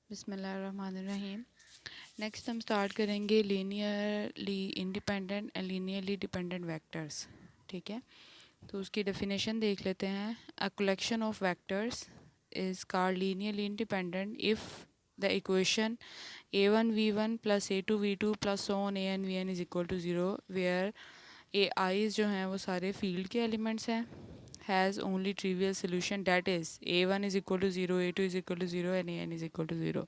बिस्मिल्लाहिर्रहमानिर्रहीम। नेक्स्ट हम स्टार्ट करेंगे linearly independent and linearly dependent vectors. ठीक है, तो उसकी डेफिनेशन देख लेते हैं। A collection of vectors is called linearly independent if the equation a1v1 plus a2v2 plus so on an vn is equal to zero, where a i's जो हैं वो सारे फील्ड के एलिमेंट्स हैं, has only trivial solution that is a1 is equal to zero, a2 is equal to zero and an is equal to zero.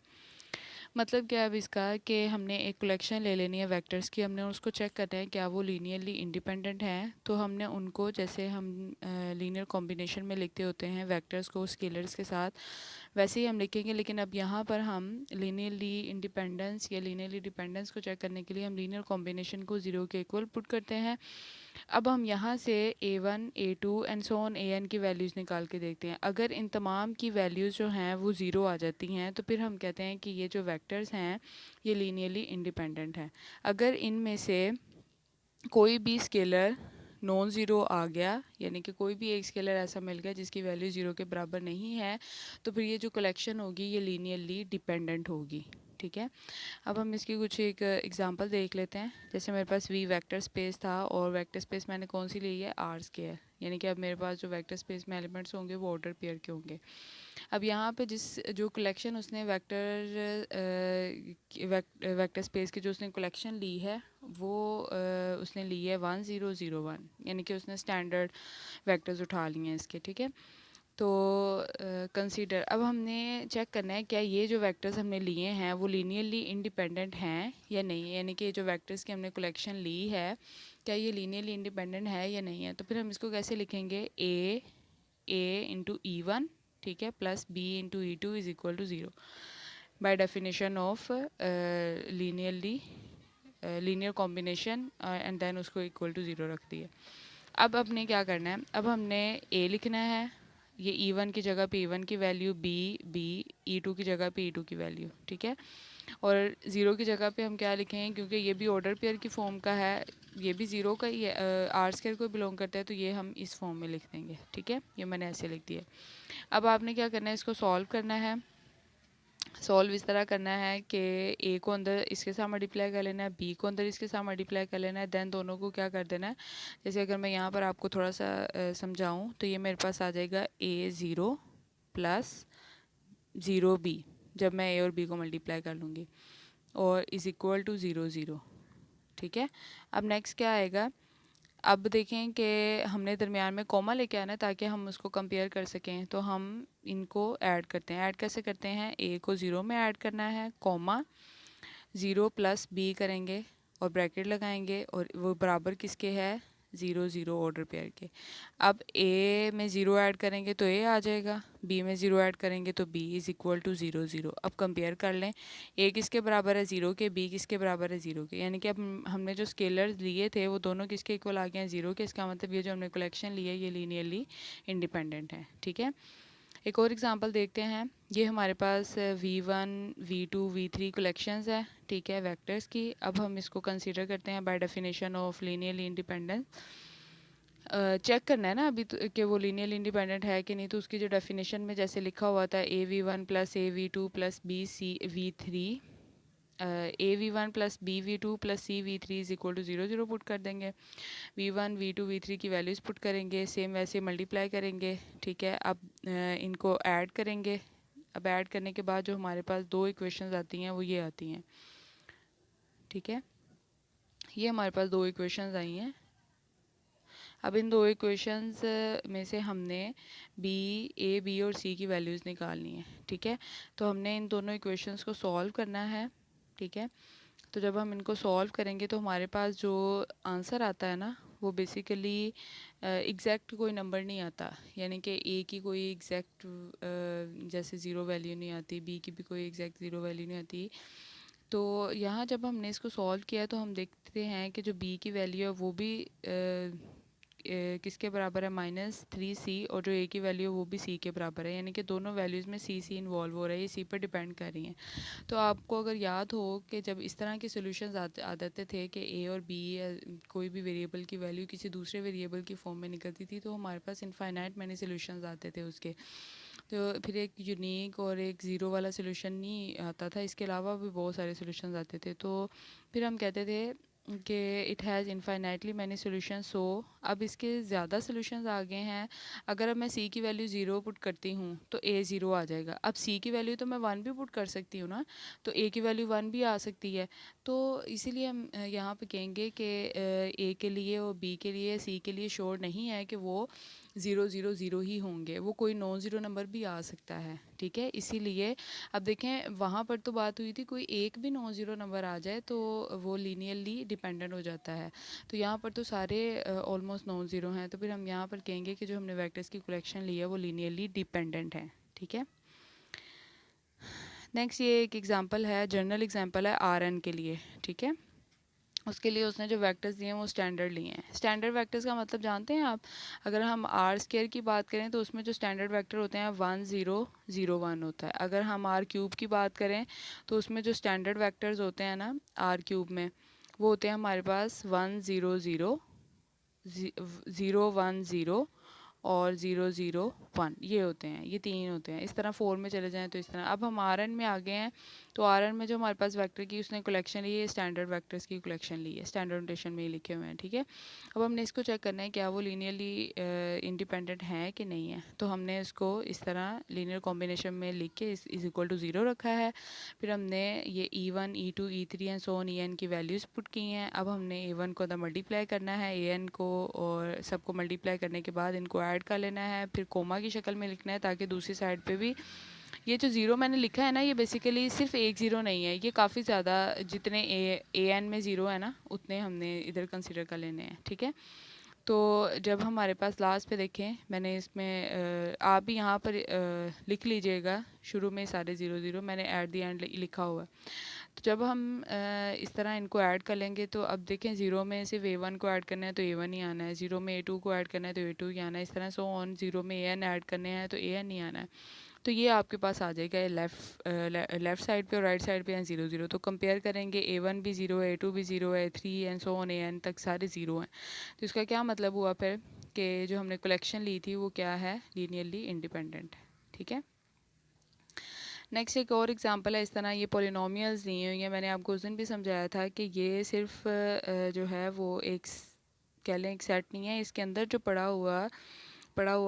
मतलब क्या है अब इसका कि हमने एक कलेक्शन ले लेनी है वेक्टर्स की, हमने उसको चेक करना है क्या वो लीनियरली इंडिपेंडेंट हैं। तो हमने उनको जैसे हम लीनियर कॉम्बिनेशन में लिखते होते हैं वेक्टर्स को स्केलर्स के साथ, वैसे ही हम लिखेंगे। लेकिन अब यहाँ पर हम लीनियरली इंडिपेंडेंस या लीनियरली डिपेंडेंस को चेक करने के लिए हम लीनियर कॉम्बिनेशन को ज़ीरो के इक्वल पुट करते हैं। अब हम यहाँ से a1 a2 and so on an की वैल्यूज़ निकाल के देखते हैं। अगर इन तमाम की वैल्यूज़ जो हैं वो ज़ीरो आ जाती हैं तो फिर हम कहते हैं कि ये जो वेक्टर्स हैं ये लीनियरली इंडिपेंडेंट हैं। अगर इनमें से कोई भी स्केलर नॉन ज़ीरो आ गया, यानी कि कोई भी एक स्केलर ऐसा मिल गया जिसकी वैल्यू ज़ीरो के बराबर नहीं है, तो फिर ये जो कलेक्शन होगी ये लीनियरली डिपेंडेंट होगी। ठीक है, अब हम इसकी कुछ एक एग्जांपल देख लेते हैं। जैसे मेरे पास वी वेक्टर स्पेस था और वेक्टर स्पेस मैंने कौन सी ली है, आर स्क्वायर, यानी कि अब मेरे पास जो वेक्टर स्पेस में एलिमेंट्स होंगे वो ऑर्डर पेयर के होंगे। अब यहाँ पे जिस जो कलेक्शन उसने वेक्टर स्पेस की जो उसने कलेक्शन ली है वो उसने ली है 1001, यानी कि उसने स्टैंडर्ड वेक्टर्स उठा लिए हैं इसके। ठीक है, तो कंसीडर, अब हमने चेक करना है क्या ये जो वेक्टर्स हमने लिए हैं वो लीनियरली इंडिपेंडेंट हैं या नहीं, यानी कि जो वेक्टर्स की हमने कलेक्शन ली है क्या ये लीनियरली इंडिपेंडेंट है या नहीं है। तो फिर हम इसको कैसे लिखेंगे, ए इंटू ई वन, ठीक है, plus b into e two is equal to zero by definition of linear combination and then उसको इक्वल टू ज़ीरो रख दिए। अब अपने क्या करना है, अब हमने ए लिखना है, ये ई वन की जगह पे ई वन की वैल्यू, बी ई टू की जगह पे ई टू की वैल्यू। ठीक है, और ज़ीरो की जगह पे हम क्या लिखें, क्योंकि ये भी ऑर्डर पेयर की फॉर्म का है, ये भी ज़ीरो का ही है, आर स्क्वायर को बिलोंग करता है, तो ये हम इस फॉर्म में लिख देंगे। ठीक है, ये मैंने ऐसे लिख दिया। अब आपने क्या करना है, इसको सॉल्व करना है। सॉल्व इस तरह करना है कि ए को अंदर इसके साथ मल्टीप्लाई कर लेना है, बी को अंदर इसके साथ मल्टीप्लाई कर लेना है, देन दोनों को क्या कर देना है। जैसे अगर मैं यहाँ पर आपको थोड़ा सा समझाऊँ तो ये मेरे पास आ जाएगा ए ज़ीरो प्लस ज़ीरो बी, जब मैं ए और बी को मल्टीप्लाई कर लूँगी, और is equal to zero zero. ठीक है, अब नेक्स्ट क्या आएगा, अब देखें कि हमने दरमियान में कॉमा लेके आना है ताकि हम उसको कंपेयर कर सकें। तो हम इनको ऐड करते हैं। ऐड कैसे करते हैं, ए को ज़ीरो में ऐड करना है, कॉमा ज़ीरो प्लस बी करेंगे और ब्रैकेट लगाएंगे, और वो बराबर किसके है, ज़ीरो ज़ीरो ऑर्डर पेयर के। अब ए में ज़ीरो ऐड करेंगे तो ए आ जाएगा, बी में ज़ीरो ऐड करेंगे तो b is equal to zero zero. अब कंपेयर कर लें, ए किसके बराबर है, ज़ीरो के, बी किसके बराबर है, ज़ीरो के, यानी कि अब हमने जो स्केलर्स लिए थे वो दोनों किसके इक्वल आ गए हैं, ज़ीरो के। इसका मतलब ये जो हमने कलेक्शन ली है ये लीनियरली इंडिपेंडेंट है। ठीक है, एक और एग्जांपल देखते हैं। ये हमारे पास v1 v2 v3 कलेक्शंस है, ठीक है, वेक्टर्स की। अब हम इसको कंसीडर करते हैं by definition of linearly independent. Check करना है ना अभी तो कि वो लीनियरली इंडिपेंडेंट है कि नहीं। तो उसकी जो डेफिनेशन में जैसे लिखा हुआ था a v one plus a v two plus b c v three, a v one plus b v two plus c v three is equal to zero zero put कर देंगे। V one v two v three की values put करेंगे, same वैसे multiply करेंगे। ठीक है, अब इनको ऐड करेंगे। अब ऐड करने के बाद जो हमारे पास दो इक्वेशंस आती हैं वो ये आती हैं। ठीक है, ये हमारे पास दो इक्वेशंस आई हैं। अब इन दो इक्वेशंस में से हमने ए बी और सी की वैल्यूज़ निकालनी है। ठीक है, तो हमने इन दोनों इक्वेशंस को सॉल्व करना है। ठीक है, तो जब हम इनको सॉल्व करेंगे तो हमारे पास जो आंसर आता है ना वो बेसिकली एग्जैक्ट कोई नंबर नहीं आता, यानी कि ए की कोई एग्जैक्ट जैसे ज़ीरो वैल्यू नहीं आती, बी की भी कोई एग्जैक्ट ज़ीरो वैल्यू नहीं आती। तो यहाँ जब हमने इसको सॉल्व किया तो हम देखते हैं कि जो बी की वैल्यू है वो भी किसके बराबर है, -3c, और जो ए की वैल्यू है वो भी सी के बराबर है, यानी कि दोनों वैल्यूज़ में सी इन्वॉल्व हो रहा है, ये सी पर डिपेंड कर रही हैं। तो आपको अगर याद हो कि जब इस तरह के सॉल्यूशंस आते थे कि ए और बी या कोई भी वेरिएबल की वैल्यू किसी दूसरे वेरिएबल की फॉर्म में निकलती थी, तो हमारे पास इनफाइनाइट मैनी सॉल्यूशंस आते थे उसके। तो फिर एक यूनिक और एक ज़ीरो वाला सोल्यूशन नहीं आता था, इसके अलावा भी बहुत सारे सोल्यूशंस आते थे। तो फिर हम कहते थे कि it has infinitely many solution. So अब इसके ज़्यादा सोल्यूशंस आ गए हैं। अगर अब मैं सी की वैल्यू ज़ीरो पुट करती हूँ तो ए ज़ीरो आ जाएगा। अब सी की वैल्यू तो मैं वन भी पुट कर सकती हूँ ना, तो ए की वैल्यू वन भी आ सकती है। तो इसीलिए हम यहाँ पे कहेंगे कि ए के लिए और बी के लिए सी के लिए श्योर नहीं है कि वो ज़ीरो ज़ीरो ज़ीरो ही होंगे, वो कोई नॉन ज़ीरो नंबर भी आ सकता है। ठीक है, इसीलिए अब देखें वहाँ पर तो बात हुई थी कोई एक भी नॉन ज़ीरो नंबर आ जाए तो वो लीनियरली डिपेंडेंट हो जाता है। तो यहाँ पर तो सारे ऑलमोस्ट नॉन ज़ीरो हैं, तो फिर हम यहाँ पर कहेंगे कि जो हमने वेक्टर्स की कलेक्शन ली है वो लीनियरली डिपेंडेंट है। ठीक है, नेक्स्ट ये एक एग्जांपल है, जनरल एग्जांपल है आर एन के लिए। ठीक है, उसके लिए उसने जो वेक्टर्स दिए हैं वो स्टैंडर्ड लिए हैं। स्टैंडर्ड वेक्टर्स का मतलब जानते हैं आप? अगर हम आर स्क्वायर की बात करें तो उसमें जो स्टैंडर्ड वेक्टर होते हैं 1 0 0 1 होता है। अगर हम आर क्यूब की बात करें तो उसमें जो स्टैंडर्ड वेक्टर्स होते हैं ना आर क्यूब में, वो होते हैं हमारे पास 1 0 0 0 1 0 और 0 0 1, ये होते हैं, ये तीन होते हैं। इस तरह फोर में चले जाएं तो इस तरह। अब हम आर एन में आ गए हैं, तो आर एन में जो हमारे पास वेक्टर की उसने कलेक्शन ली है, स्टैंडर्ड वेक्टर्स की कलेक्शन ली है, स्टैंडर्ड नोटेशन में ही लिखे हुए हैं। ठीक है, अब हमने इसको चेक करना है क्या वो लीनियरली इंडिपेंडेंट है कि नहीं है। तो हमने इसको इस तरह लीनियर कॉम्बिनेशन में लिख के इज इक्वल टू ज़ीरो रखा है। फिर हमने ये E1 E2 E3 and so on EN की वैल्यूज़ पुट की हैं। अब हमने A1 को अंदर मल्टीप्लाई करना है AN को, और सबको मल्टीप्लाई करने के बाद इनको ऐड कर लेना है, फिर कोमा की शक्ल में लिखना है ताकि दूसरी साइड पे भी ये जो ज़ीरो मैंने लिखा है ना, ये बेसिकली सिर्फ एक ज़ीरो नहीं है, ये काफ़ी ज़्यादा, जितने AN में ज़ीरो है ना उतने हमने इधर कंसिडर कर लेने हैं। ठीक है, तो जब हमारे पास लास्ट पे देखें, मैंने इसमें आप भी यहाँ पर लिख लीजिएगा, शुरू में सारे ज़ीरो ज़ीरो मैंने एट दी एंड लिखा हुआ है। तो जब हम इस तरह इनको ऐड कर लेंगे तो अब देखें ज़ीरो में सिर्फ A1 को ऐड करना है तो A1 ही आना है, ज़ीरो में A2 को ऐड करना है तो A2 ही आना है, इस तरह सो ऑन। ज़ीरो में AN ऐड करने हैं तो AN ही आना है। तो ये आपके पास आ जाएगा लेफ़्ट साइड पे और राइट साइड पे हैं ज़ीरो ज़ीरो। तो कंपेयर करेंगे A1 भी ज़ीरो है, A2 भी ज़ीरो है, 3 एंड सो ऑन AN तक सारे ज़ीरो हैं। तो इसका क्या मतलब हुआ फिर कि जो हमने कलेक्शन ली थी वो क्या है, लीनियरली इंडिपेंडेंट। ठीक है, नेक्स्ट एक और एग्जांपल है। इस तरह ये पोलिनोमियल्स दी हुई हैं, मैंने आपको उस दिन भी समझाया था कि ये सिर्फ जो है वो एक कह लें एक सेट नहीं है, इसके अंदर जो पड़ा हुआ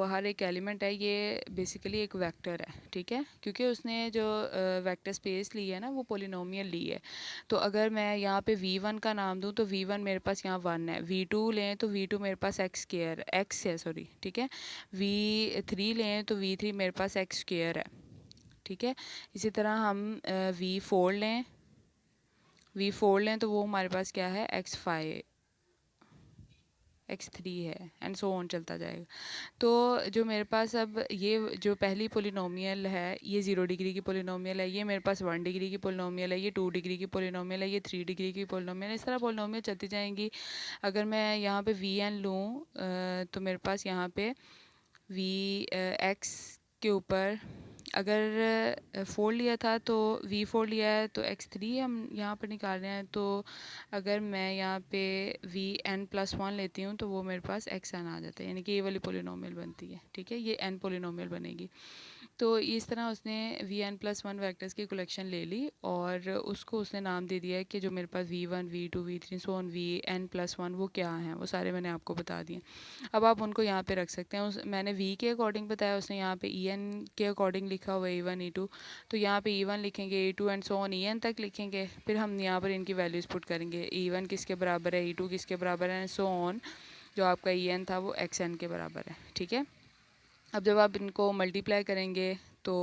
हर एक एलिमेंट है ये बेसिकली एक वेक्टर है। ठीक है, क्योंकि उसने जो वेक्टर स्पेस ली है ना वो पोलिनोमियल ली है। तो अगर मैं यहाँ पे V1 का नाम दूँ तो V1 मेरे पास यहाँ 1 है, V2 लें तो V2 मेरे पास x है सॉरी। ठीक है, V3 लें तो V3 मेरे पास x स्क्वायर है। ठीक है, इसी तरह हम V4 लें तो वो हमारे पास क्या है, x5 x3 है, एंड सो ऑन चलता जाएगा। तो जो मेरे पास अब ये जो पहली पोलिनोमियल है ये 0 डिग्री की पोलिनोमियल है, ये मेरे पास 1 डिग्री की पोलिनोमियल है, ये 2 डिग्री की पोलिनोमियल है, ये 3 डिग्री की पोलिनोमियल है, इस तरह पोलिनोमियल चलती जाएंगी। अगर मैं यहाँ पे Vn लूँ तो मेरे पास यहाँ पे x के ऊपर अगर 4 लिया था तो V4 लिया है तो x3 हम यहाँ पर निकाल रहे हैं। तो अगर मैं यहाँ पे Vn+1 लेती हूँ तो वो मेरे पास xn आ जाता है, यानी कि ये वाली पोलिनोमियल बनती है। ठीक है, ये n पोलिनोमियल बनेगी। तो इस तरह उसने Vn+1 वेक्टर्स की कलेक्शन ले ली और उसको उसने नाम दे दिया है कि जो मेरे पास V1 V2 V3 so on Vn+1 वो क्या हैं, वो सारे मैंने आपको बता दिए। अब आप उनको यहाँ पे रख सकते हैं। मैंने V के अकॉर्डिंग बताया, उसने यहाँ पे En के अकॉर्डिंग लिखा हुआ है E1 E2, तो यहाँ पे E1 लिखेंगे, E2 and so on En तक लिखेंगे। फिर हम यहाँ पर इनकी वैल्यूज़ पुट करेंगे, E1 किसके बराबर है, E2 किसके बराबर है, सो ऑन। जो आपका En था वो xn के बराबर है। ठीक है, अब जब आप इनको मल्टीप्लाई करेंगे तो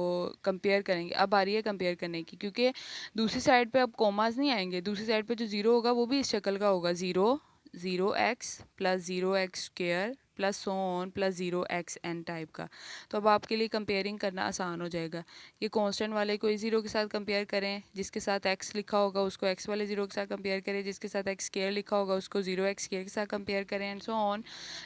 कंपेयर करेंगे, अब आ रही है कंपेयर करने की, क्योंकि दूसरी साइड पे अब कोमास नहीं आएंगे, दूसरी साइड पे जो ज़ीरो होगा वो भी इस शक्ल का होगा, 0 0x plus 0x square plus so on plus 0xn type का। तो अब आपके लिए कंपेयरिंग करना आसान हो जाएगा। ये कांस्टेंट वाले को इस ज़ीरो के साथ कंपेयर करें, जिसके साथ x लिखा होगा उसको x वाले ज़ीरो के साथ कंपेयर करें, जिसके साथ x स्क्वेयर लिखा होगा उसको 0x स्क्वेयर के साथ कंपेयर करें, एंड सो ऑन।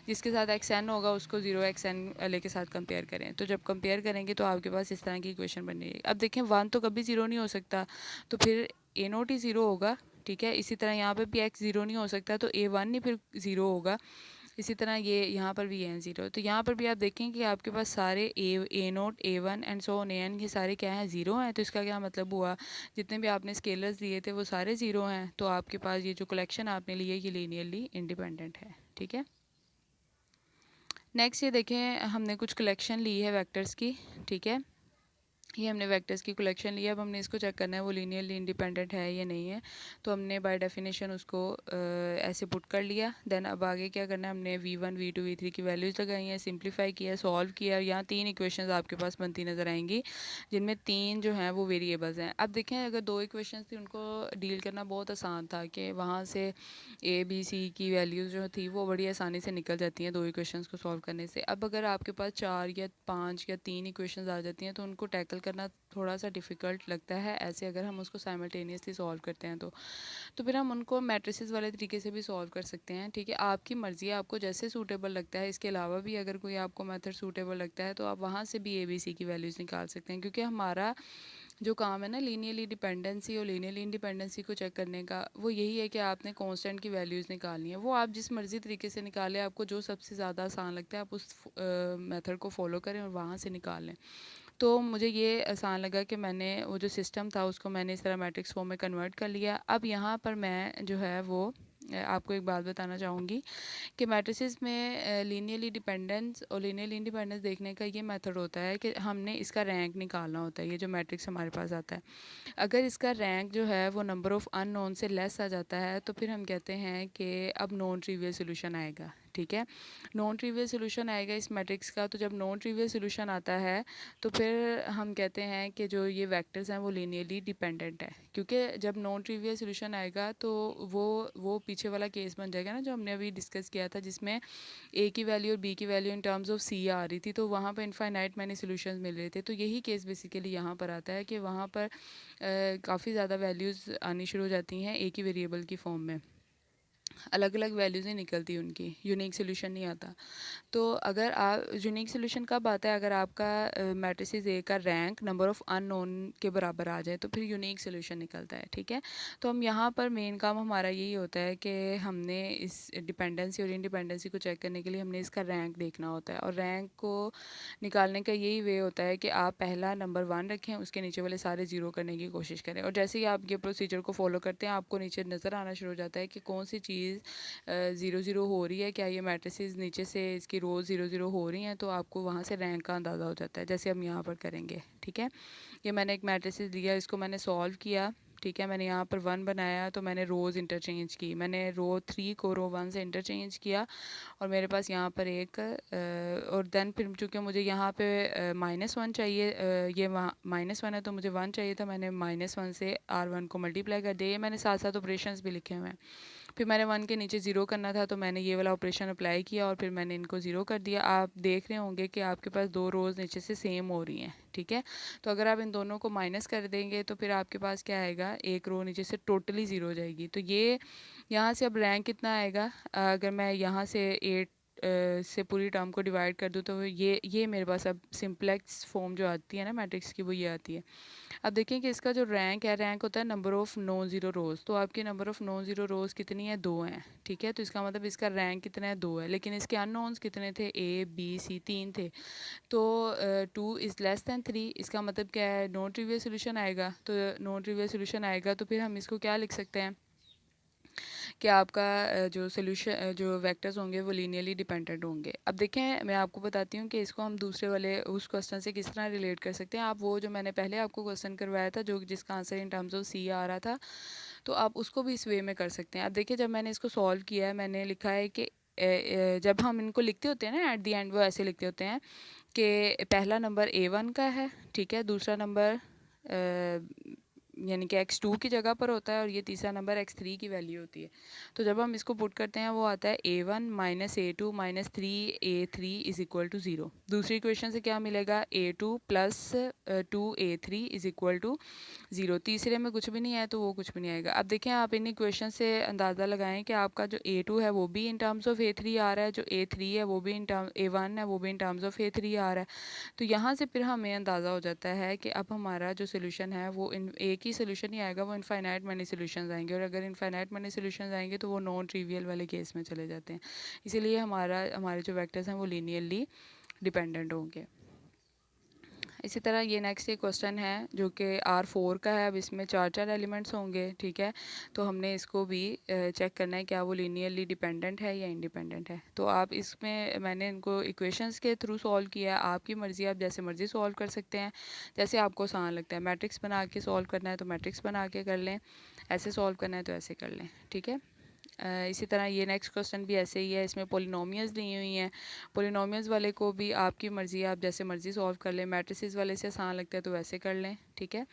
जिसके साथ xn होगा उसको 0xn वाले के साथ कंपेयर करें। तो जब कंपेयर करेंगे तो आपके पास इस तरह की इक्वेशन बनेगी। अब देखें 1 तो कभी ज़ीरो नहीं हो सकता, तो फिर A0 ही ज़ीरो होगा। ठीक है, इसी तरह यहाँ पे भी x ज़ीरो नहीं हो सकता तो A1 ही फिर ज़ीरो होगा। इसी तरह ये यहाँ पर भी एन ज़ीरो। तो यहाँ पर भी आप देखें कि आपके पास सारे A nought A one and so on A n ये सारे क्या हैं, ज़ीरो हैं। तो इसका क्या मतलब हुआ, जितने भी आपने स्केलर्स दिए थे वो सारे ज़ीरो हैं। तो आपके पास ये जो कलेक्शन आपने ली है ये लीनियरली इंडिपेंडेंट है। ठीक है, नेक्स्ट ये देखें, हमने कुछ कलेक्शन ली है वेक्टर्स की। ठीक है, ये हमने वेक्टर्स की कलेक्शन ली है। अब हमने इसको चेक करना है वो लीनियरली इंडिपेंडेंट है या नहीं है। तो हमने बाय डेफिनेशन उसको ऐसे पुट कर लिया। देन अब आगे क्या करना है, हमने v1 v2 v3 की वैल्यूज़ लगाई हैं, सिंप्लीफाई किया, सॉल्व किया। यहाँ 3 इक्वेशंस आपके पास बनती नज़र आएंगी, जिनमें 3 जो हैं वो वेरिएबल्स हैं। अब देखें, अगर 2 इक्वेशंस थी उनको डील करना बहुत आसान था कि वहाँ से ए बी सी की वैल्यूज़ जो थी वो बड़ी आसानी से निकल जाती हैं 2 इक्वेशंस को सॉल्व करने से। अब अगर आपके पास 4 या 5 या 3 इक्वेशंस आ जाती हैं तो उनको टैकल करना थोड़ा सा डिफ़िकल्ट लगता है। ऐसे अगर हम उसको साइमल्टेनियसली सॉल्व करते हैं तो फिर हम उनको मैट्रिसेस वाले तरीके से भी सॉल्व कर सकते हैं। ठीक है, आपकी मर्ज़ी है, आपको जैसे सूटेबल लगता है। इसके अलावा भी अगर कोई आपको मेथड सूटेबल लगता है तो आप वहाँ से भी ए बी सी की वैल्यूज़ निकाल सकते हैं। क्योंकि हमारा जो काम है ना लीनियरली डिपेंडेंसी और लीनियरली इंडिपेंडेंसी को चेक करने का, वो यही है कि आपने कांस्टेंट की वैल्यूज़ निकालनी है। वो आप जिस मर्ज़ी तरीके से निकालें, आपको जो सबसे ज़्यादा आसान लगता है आप उस मेथड को फॉलो करें और वहाँ से निकाल लें। तो मुझे ये आसान लगा कि मैंने वो जो सिस्टम था उसको मैंने इस तरह मैट्रिक्स फॉर्म में कन्वर्ट कर लिया। अब यहाँ पर मैं जो है वो आपको एक बात बताना चाहूँगी कि मैट्रिसेस में लीनियरली डिपेंडेंस और लीनियरली इंडिपेंडेंस देखने का ये मेथड होता है कि हमने इसका रैंक निकालना होता है। ये जो मैट्रिक्स हमारे पास आता है, अगर इसका रैंक जो है वो नंबर ऑफ़ अननोन से लेस आ जाता है तो फिर हम कहते हैं कि अब नॉन ट्रिवियल सोल्यूशन आएगा। ठीक है, नॉन ट्रिवियल सोल्यूशन आएगा इस मैट्रिक्स का। तो जब नॉन ट्रिवियल सोल्यूशन आता है तो फिर हम कहते हैं कि जो ये वेक्टर्स हैं वो लीनियरली डिपेंडेंट है। क्योंकि जब नॉन ट्रिवियल सोल्यूशन आएगा तो वो पीछे वाला केस बन जाएगा ना जो हमने अभी डिस्कस किया था, जिसमें ए की वैल्यू और बी की वैल्यू इन टर्म्स ऑफ सी आ रही थी। तो वहाँ पर इनफाइनाइट मैनी सोल्यूशंस मिल रहे थे। तो यही केस बेसिकली यहाँ पर आता है कि वहाँ पर काफ़ी ज़्यादा वैल्यूज़ आनी शुरू हो जाती हैं एक ही वेरिएबल की फॉर्म में। अलग अलग वैल्यूज़ ही निकलती उनकी, यूनिक सोल्यूशन नहीं आता। तो अगर आप यूनिक सोल्यूशन कब आता है, अगर आपका मैट्रिसेस ए का रैंक नंबर ऑफ़ अननोन के बराबर आ जाए तो फिर यूनिक सोल्यूशन निकलता है। ठीक है, तो हम यहाँ पर मेन काम हमारा यही होता है कि हमने इस डिपेंडेंसी और इंडिपेंडेंसी को चेक करने के लिए हमने इसका रैंक देखना होता है। और रैंक को निकालने का यही वे होता है कि आप पहला नंबर 1 रखें, उसके नीचे वाले सारे ज़ीरो करने की कोशिश करें। और जैसे ही आप ये प्रोसीजर को फॉलो करते हैं आपको नीचे नज़र आना शुरू हो जाता है कि कौन सी चीज़ ज़ीरो ज़ीरो हो रही है, क्या ये मैट्रिसेस नीचे से इसकी रोज़ ज़ीरो ज़ीरो हो रही हैं। तो आपको वहाँ से रैंक का अंदाज़ा हो जाता है, जैसे हम यहाँ पर करेंगे। ठीक है, ये मैंने एक मैट्रिसेस लिया, इसको मैंने सॉल्व किया। ठीक है, मैंने यहाँ पर 1 बनाया तो मैंने रोज़ इंटरचेंज की, मैंने रो 3 को रो 1 से इंटरचेंज किया और मेरे पास यहाँ पर एक और देन फिर चूँकि मुझे यहाँ पे -1 चाहिए, ये -1 है तो मुझे 1 चाहिए था, मैंने -1 से R1 को मल्टीप्लाई कर दिया। ये मैंने साथ साथ ऑपरेशंस भी लिखे हुए हैं। फिर मैंने 1 के नीचे ज़ीरो करना था तो मैंने ये वाला ऑपरेशन अप्लाई किया और फिर मैंने इनको ज़ीरो कर दिया। आप देख रहे होंगे कि आपके पास 2 रोज़ नीचे से सेम हो रही हैं। ठीक है, तो अगर आप इन दोनों को माइनस कर देंगे तो फिर आपके पास क्या आएगा, एक रो नीचे से टोटली ज़ीरो हो जाएगी। तो ये यहाँ से अब रैंक कितना आएगा, अगर मैं यहाँ से 8 से पूरी टर्म को डिवाइड कर दूँ तो ये मेरे पास अब सिंप्लेक्स फॉर्म जो आती है ना मैट्रिक्स की, वो ये आती है। अब देखें कि इसका जो रैंक है, रैंक होता है नंबर ऑफ़ नॉन ज़ीरो रोज़। तो आपकी नंबर ऑफ़ नॉन ज़ीरो रोज़ कितनी है, 2 हैं। ठीक है, तो इसका मतलब इसका रैंक कितना है, 2 है। लेकिन इसके अननोन्स कितने थे, ए बी सी 3 थे। तो 2 इज़ लेस दैन 3, इसका मतलब क्या है, नॉन ट्रिवियल सोल्यूशन आएगा। तो नॉन ट्रिवियल सोल्यूशन आएगा तो फिर हम इसको क्या लिख सकते हैं कि आपका जो सोल्यूशन जो वेक्टर्स होंगे वो लीनियरली डिपेंडेंट होंगे। अब देखें, मैं आपको बताती हूँ कि इसको हम दूसरे वाले उस क्वेश्चन से किस तरह रिलेट कर सकते हैं। आप वो जो मैंने पहले आपको क्वेश्चन करवाया था जो जिसका आंसर इन टर्म्स ऑफ सी आ रहा था, तो आप उसको भी इस वे में कर सकते हैं। अब देखिए, जब मैंने इसको सॉल्व किया है मैंने लिखा है कि जब हम इनको लिखते होते हैं ना एट द एंड, वो ऐसे लिखते होते हैं कि पहला नंबर A1 का है। ठीक है, दूसरा नंबर यानी कि x2 की जगह पर होता है और ये तीसरा नंबर x3 की वैल्यू होती है। तो जब हम इसको पुट करते हैं वो आता है A1 minus A2 minus 3A3 is equal to 0। दूसरी इक्वेशन से क्या मिलेगा, A2 plus 2A3 is equal to 0। तीसरे में कुछ भी नहीं है तो वो कुछ भी नहीं आएगा। अब देखें, आप इन इक्वेशन से अंदाज़ा लगाएं कि आपका जो A2 है वो भी इन टर्म्स ऑफ A3 आ रहा है, जो A3 है वो भी इन टर्म A1 है वो भी इन टर्म्स ऑफ A3 आ रहा है। तो यहाँ से फिर हमें अंदाज़ा हो जाता है कि अब हमारा जो सोल्यूशन है वो इन एक ही ही सोल्यूशन ही आएगा, वो इनफाइनाइट मनी सोल्यूशंस आएंगे, और अगर इनफाइनाइट मनी सोल्यूशंस आएंगे तो वो नॉन ट्रिवियल वाले केस में चले जाते हैं। इसीलिए हमारे जो वेक्टर्स हैं वो लीनियरली डिपेंडेंट होंगे। इसी तरह ये नेक्स्ट एक क्वेश्चन है जो कि R4 का है। अब इसमें 4 एलिमेंट्स होंगे, ठीक है। तो हमने इसको भी चेक करना है क्या वो लीनियरली डिपेंडेंट है या इंडिपेंडेंट है। तो आप इसमें मैंने इनको इक्वेशंस के थ्रू सॉल्व किया है, आपकी मर्ज़ी, आप जैसे मर्ज़ी सॉल्व कर सकते हैं, जैसे आपको आसान लगता है। मैट्रिक्स बना के सॉल्व करना है तो मैट्रिक्स बना के कर लें, ऐसे सॉल्व करना है तो ऐसे कर लें, ठीक है। इसी तरह ये नेक्स्ट क्वेश्चन भी ऐसे ही है, इसमें पोलिनोमियल्स दी हुई हैं। पोलिनोमियल्स वाले को भी आपकी मर्ज़ी, आप जैसे मर्ज़ी सॉल्व कर लें। मैट्रिसेस वाले से आसान लगता है तो वैसे कर लें, ठीक है।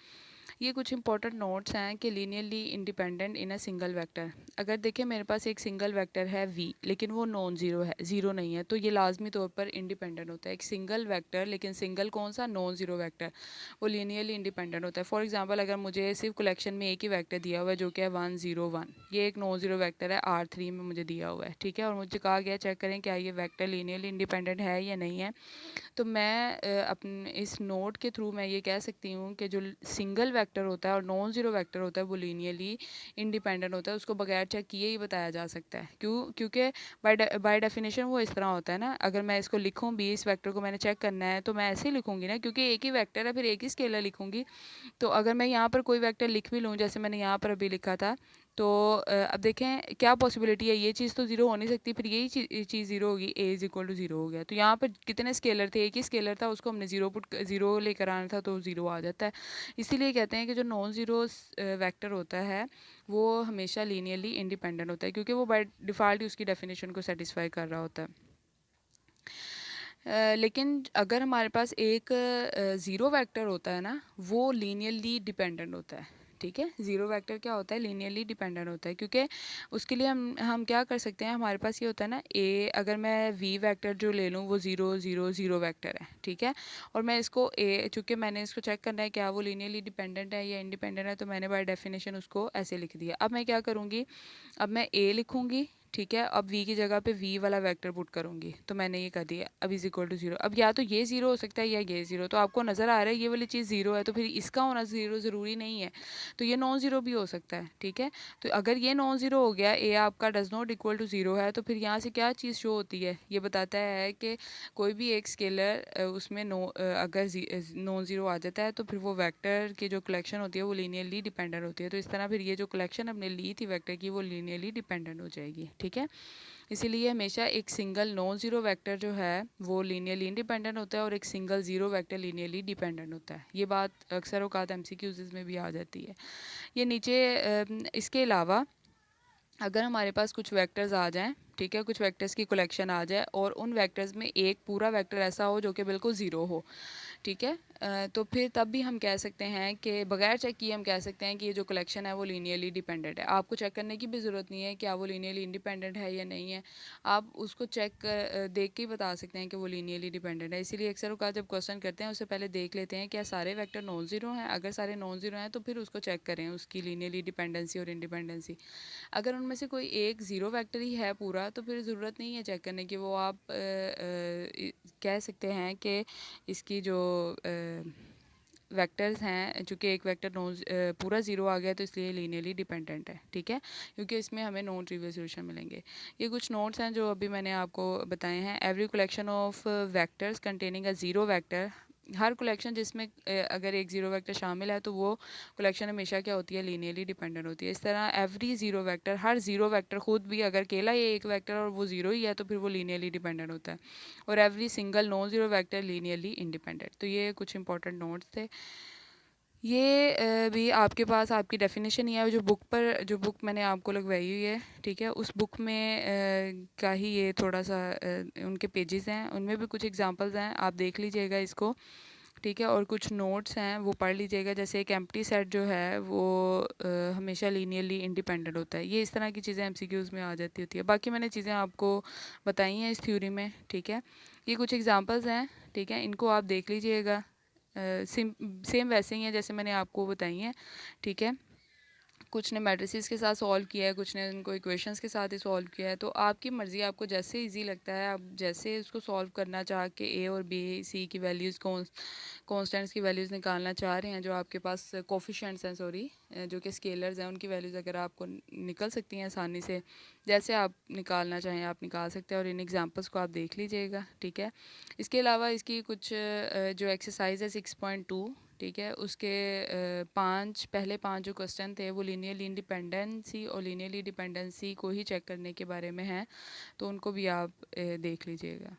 ये कुछ इंपॉर्टेंट नोट्स हैं कि linearly independent in a single vector. अगर देखें मेरे पास एक सिंगल वेक्टर है v, लेकिन वो नॉन ज़ीरो है, ज़ीरो नहीं है, तो ये लाजमी तौर पर इंडिपेंडेंट होता है। एक सिंगल वेक्टर, लेकिन सिंगल कौन सा, नॉन ज़ीरो वेक्टर, वो लीनियरली इंडिपेंडेंट होता है। फॉर एग्जांपल अगर मुझे सिर्फ कलेक्शन में एक ही वेक्टर दिया हुआ है जो कि है 1 0 1, ये एक नॉन ज़ीरो वेक्टर है, R3 में मुझे दिया हुआ है, ठीक है। और मुझे कहा गया चेक करें क्या ये वेक्टर लीनियरली इंडिपेंडेंट है या नहीं है। तो मैं अपने इस नोट के थ्रू मैं ये कह सकती हूँ कि जो सिंगल वेक्टर होता है और नॉन ज़ीरो वेक्टर होता है वो लीनियरली इंडिपेंडेंट होता है, उसको बगैर चेक किए ही बताया जा सकता है। क्योंकि बाय डेफिनेशन वो इस तरह होता है ना। अगर मैं इसको लिखूँ भी, इस वेक्टर को मैंने चेक करना है तो मैं ऐसे ही लिखूँगी ना, क्योंकि एक ही वेक्टर है, फिर एक ही स्केलर लिखूँगी। तो अगर मैं यहाँ पर कोई वेक्टर लिख भी लूँ, जैसे मैंने यहाँ पर अभी लिखा था, तो अब देखें क्या पॉसिबिलिटी है, ये चीज़ तो ज़ीरो हो नहीं सकती, फिर यही चीज़ ज़ीरो होगी, a is equal to zero हो गया। तो यहाँ पर कितने स्केलर थे, एक ही स्केलर था, उसको हमने ज़ीरो लेकर आना था तो ज़ीरो आ जाता है। इसीलिए कहते हैं कि जो नॉन ज़ीरो वेक्टर होता है वो हमेशा लीनियरली इंडिपेंडेंट होता है, क्योंकि वो बाय डिफ़ॉल्ट ही उसकी डेफिनेशन को सेटिस्फाई कर रहा होता है। लेकिन अगर हमारे पास एक ज़ीरो वेक्टर होता है ना, वो लीनियरली डिपेंडेंट होता है, ठीक है। ज़ीरो वेक्टर क्या होता है, लीनियरली डिपेंडेंट होता है, क्योंकि उसके लिए हम क्या कर सकते हैं, हमारे पास ये होता है ना ए, अगर मैं वी वेक्टर जो ले लूँ वो 0 0 0 वेक्टर है, ठीक है। और मैं इसको ए, चूँकि मैंने इसको चेक करना है क्या वो लीनियरली डिपेंडेंट है या इंडिपेंडेंट है, तो मैंने बाय डेफिनेशन उसको ऐसे लिख दिया। अब मैं क्या करूँगी, अब मैं ए लिखूँगी, ठीक है। अब v की जगह पे v वाला वेक्टर पुट करूँगी, तो मैंने ये कर दिया। अब इज इक्वल टू ज़ीरो, अब या तो ये ज़ीरो हो सकता है या ये ज़ीरो। तो आपको नज़र आ रहा है ये वाली चीज़ ज़ीरो है, तो फिर इसका होना ज़ीरो ज़रूरी नहीं है, तो ये नॉन ज़ीरो भी हो सकता है, ठीक है। तो अगर ये नॉन ज़ीरो हो गया, ए आपका does not equal to zero है, तो फिर यहाँ से क्या चीज़ शो होती है, ये बताता है कि कोई भी एक स्केलर उसमें अगर नॉन ज़ीरो आ जाता है तो फिर वो वेक्टर की जो कलेक्शन होती है वो लीनियरली डिपेंडेंट होती है। तो इस तरह फिर ये जो कलेक्शन हमने ली थी वेक्टर की वो लीनियरली डिपेंडेंट हो जाएगी, ठीक है। इसीलिए हमेशा एक सिंगल नॉन ज़ीरो वेक्टर जो है वो लीनियरली इंडिपेंडेंट होता है और एक single zero vector linearly dependent होता है। ये बात अक्सर औकात MCQs में भी आ जाती है। ये नीचे इसके अलावा अगर हमारे पास कुछ वेक्टर्स आ जाएं, ठीक है, कुछ वेक्टर्स की कलेक्शन आ जाए और उन वेक्टर्स में एक पूरा वेक्टर ऐसा हो जो कि बिल्कुल ज़ीरो हो, ठीक है, तो फिर तब भी हम कह सकते हैं कि बगैर चेक किए हम कह सकते हैं कि ये जो कलेक्शन है वो लीनियरली डिपेंडेंट है। आपको चेक करने की भी ज़रूरत नहीं है क्या वो लीनियरली इंडिपेंडेंट है या नहीं है, आप उसको देख के ही बता सकते हैं कि वो लीनियरली डिपेंडेंट है। इसीलिए अक्सर औकात जब क्वेश्चन करते हैं उससे पहले देख लेते हैं क्या सारे वेक्टर नॉन ज़ीरो हैं। अगर सारे नॉन ज़ीरो हैं तो फिर उसको चेक करें उसकी लीनियरली डिपेंडेंसी और इंडिपेंडेंसी। अगर उनमें से कोई एक ज़ीरो वेक्टर ही है पूरा, तो फिर ज़रूरत नहीं है चेक करने की, वो आप कह सकते हैं कि इसकी जो वेक्टर्स हैं, चूँकि एक वेक्टर पूरा ज़ीरो आ गया तो इसलिए लीनियरली डिपेंडेंट है, ठीक है, क्योंकि इसमें हमें नॉन ट्रिवियल सॉल्यूशन मिलेंगे। ये कुछ नोट्स हैं जो अभी मैंने आपको बताए हैं। Every collection of vectors containing a zero vector, her collection जिसमें अगर एक ज़ीरो वेक्टर शामिल है तो वो कलेक्शन हमेशा क्या होती है, लीनियरली डिपेंडेंट होती है। इस तरह एवरी ज़ीरो वेक्टर, हर ज़ीरो वेक्टर खुद भी अगर अकेला ये एक वेक्टर और वो ज़ीरो ही है तो फिर वो लीनियरली डिपेंडेंट होता है। और every single non zero vector linearly independent. तो ये कुछ इंपॉर्टेंट नोट्स थे। ये भी आपके पास आपकी डेफिनेशन ही है जो बुक मैंने आपको लगवाई हुई है, ठीक है, उस बुक में का ही ये थोड़ा सा उनके पेजेस हैं, उनमें भी कुछ एग्जांपल्स हैं, आप देख लीजिएगा इसको, ठीक है। और कुछ नोट्स हैं वो पढ़ लीजिएगा। जैसे एक एम्प्टी सेट जो है वो हमेशा लीनियरली इंडिपेंडेंट होता है। ये इस तरह की चीज़ें MCQs में आ जाती होती है। बाकी मैंने चीज़ें आपको बताई हैं इस थ्योरी में, ठीक है। ये कुछ एग्जांपल्स हैं, ठीक है, इनको आप देख लीजिएगा। सेम वैसे ही हैं जैसे मैंने आपको बताई हैं, ठीक है। कुछ ने मैट्रिसेस के साथ सॉल्व किया है, कुछ ने उनको इक्वेशंस के साथ ही सॉल्व किया है। तो आपकी मर्ज़ी, आपको जैसे इजी लगता है, आप जैसे उसको सॉल्व करना चाह के ए और बी सी की वैल्यूज़ कॉन्स्टेंट्स की वैल्यूज़ निकालना चाह रहे हैं, जो आपके पास कोफिशेंट्स हैं, सॉरी, जो कि स्केलर्स हैं, उनकी वैल्यूज़ अगर आपको निकल सकती हैं आसानी से, जैसे आप निकालना चाहें आप निकाल सकते हैं। और इन एग्जांपल्स को आप देख लीजिएगा, ठीक है। इसके अलावा इसकी कुछ जो एक्सरसाइज है 6.2, ठीक है, उसके पहले पांच जो क्वेश्चन थे वो लीनियरली इंडिपेंडेंसी और लीनियरली डिपेंडेंसी को ही चेक करने के बारे में हैं, तो उनको भी आप देख लीजिएगा।